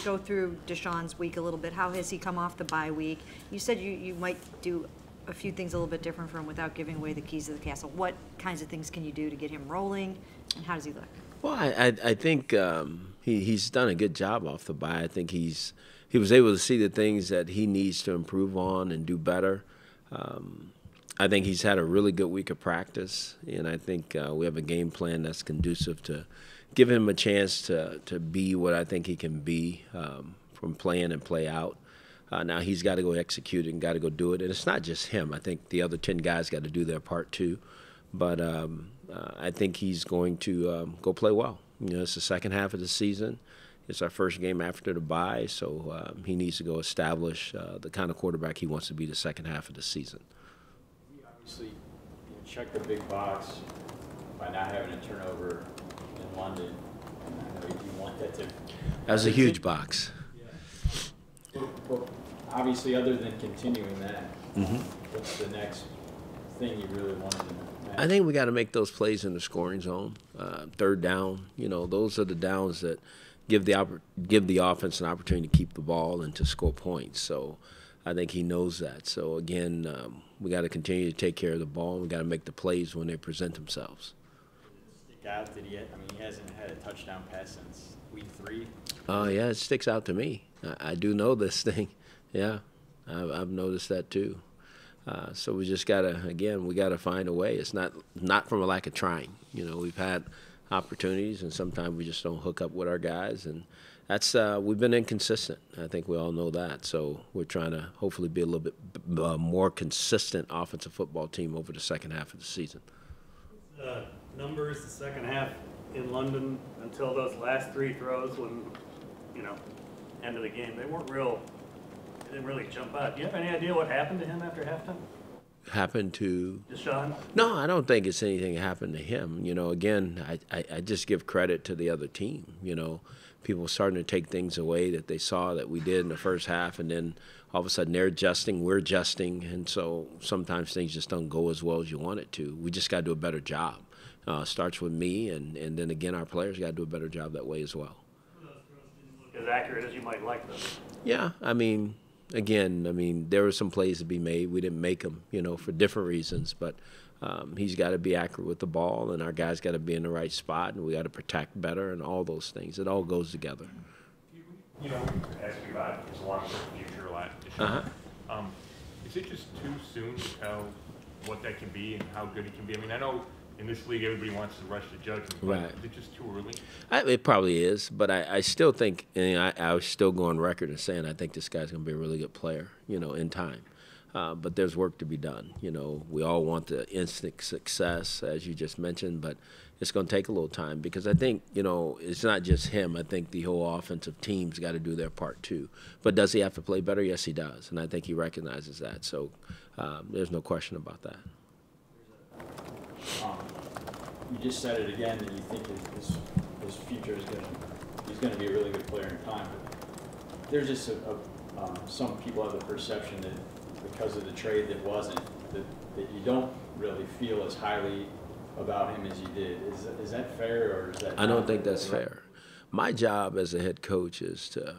go through DeShone's week a little bit. How has he come off the bye week? You said you might do a few things a little bit different for him without giving away the keys to the castle. What kinds of things can you do to get him rolling, and how does he look? Well, I think he's done a good job off the bye. I think he was able to see the things that he needs to improve on and do better. I think he's had a really good week of practice, and I think we have a game plan that's conducive to give him a chance to be what I think he can be from playing and play out. Now he's got to go execute it and got to go do it, and it's not just him. I think the other 10 guys got to do their part too. But I think he's going to go play well. You know, it's the second half of the season. It's our first game after the bye, so he needs to go establish the kind of quarterback he wants to be the second half of the season. You obviously check the big box by not having a turnover in London. And I know you want that to. That's a huge box. Yeah. But obviously, other than continuing that, what's the next thing you really wanted to match? I think we got to make those plays in the scoring zone. Third down, you know, those are the downs that give the offense an opportunity to keep the ball and to score points. So I think he knows that. So again, we got to continue to take care of the ball. We got to make the plays when they present themselves. Did it stick out? Did he? I mean, he hasn't had a touchdown pass since week 3. Yeah, it sticks out to me. I do know this thing. Yeah, I've noticed that too. So we just gotta, again, we gotta find a way. It's not from a lack of trying. You know, we've had opportunities, and sometimes we just don't hook up with our guys, and that's we've been inconsistent. I think we all know that. So we're trying to hopefully be a little bit more consistent offensive football team over the second half of the season. Numbers the second half in London until those last 3 throws when, you know, end of the game, they didn't really jump out. Do you have any idea what happened to him after halftime? Happened to DeShone? No, I don't think it's anything that happened to him. You know, again, I just give credit to the other team. You know, people starting to take things away that they saw that we did in the first half, and then all of a sudden they're adjusting, we're adjusting, and so sometimes things just don't go as well as you want it to. We just got to do a better job. Starts with me, and then again our players got to do a better job that way as well. Those throws didn't look as accurate as you might like them. Yeah, I mean, there were some plays to be made. We didn't make them, you know, for different reasons. But he's got to be accurate with the ball, and our guys got to be in the right spot, and we got to protect better, and all those things. It all goes together. You know, ask you about his long-term future a lot. Is it just too soon to tell what that can be and how good he can be? I mean, I know in this league everybody wants to rush to judgment, but Right. is it just too early? It probably is, but I still think, and I was still going on record and saying I think this guy's going to be a really good player, you know, in time. But there's work to be done. You know, we all want the instant success, as you just mentioned, but it's going to take a little time because I think, you know, it's not just him. I think the whole offensive team's got to do their part too. But does he have to play better? Yes, he does, and I think he recognizes that. So there's no question about that. You just said it again that you think his future is he's going to be a really good player in time. But there's just some people have the perception that because of the trade that wasn't, that you don't really feel as highly about him as you did. Is that fair, or is that? I don't think that's fair. My job as a head coach is to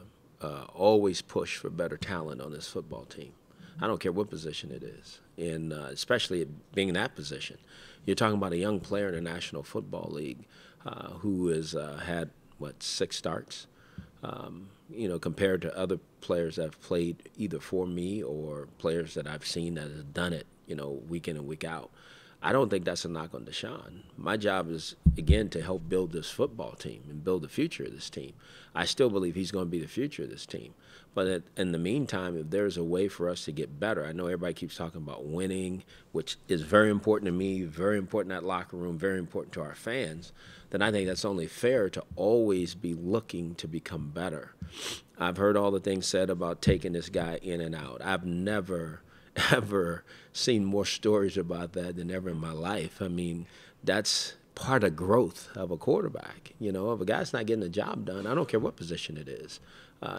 always push for better talent on this football team. I don't care what position it is, and especially being in that position. You're talking about a young player in the National Football League who has had, 6 starts, you know, compared to other players that have played either for me or players that I've seen that have done it, you know, week in and week out. I don't think that's a knock on DeShone. My job is, again, to help build this football team and build the future of this team. I still believe he's going to be the future of this team. But in the meantime, if there's a way for us to get better, I know everybody keeps talking about winning, which is very important to me, very important in that locker room, very important to our fans, then I think that's only fair to always be looking to become better. I've heard all the things said about taking this guy in and out. I've never ever seen more stories about that than ever in my life. I mean, that's part of growth of a quarterback. You know, if a guy's not getting the job done, I don't care what position it is,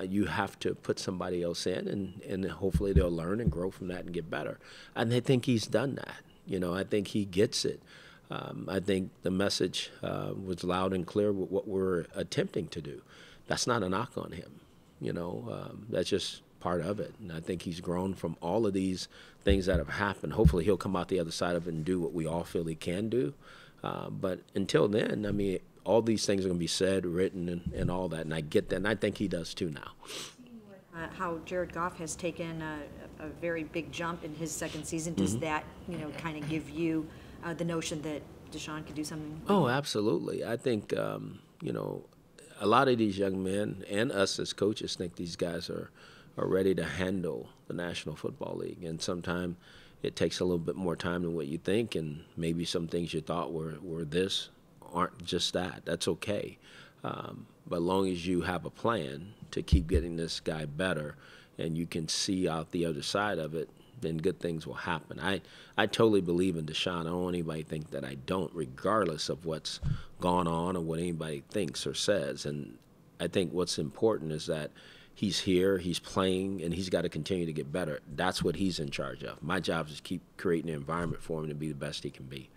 you have to put somebody else in, and hopefully they'll learn and grow from that and get better. And I think he's done that. You know, I think he gets it. I think the message was loud and clear with what we're attempting to do. That's not a knock on him. That's just part of it. And I think he's grown from all of these things that have happened. Hopefully he'll come out the other side of it and do what we all feel he can do. But until then, I mean, all these things are going to be said, written, and all that. And I get that. And I think he does too now. How Jared Goff has taken a very big jump in his second season, does that, kind of give you the notion that DeShone could do something? Oh, absolutely. I think, a lot of these young men and us as coaches think these guys are ready to handle the National Football League. And sometimes it takes a little bit more time than what you think, and maybe some things you thought were this aren't just that. That's okay. But as long as you have a plan to keep getting this guy better and you can see out the other side of it, then good things will happen. I totally believe in DeShone. I don't want anybody to think that I don't, regardless of what's gone on or what anybody thinks or says. And I think what's important is that he's here, he's playing, and he's got to continue to get better. That's what he's in charge of. My job is to keep creating an environment for him to be the best he can be.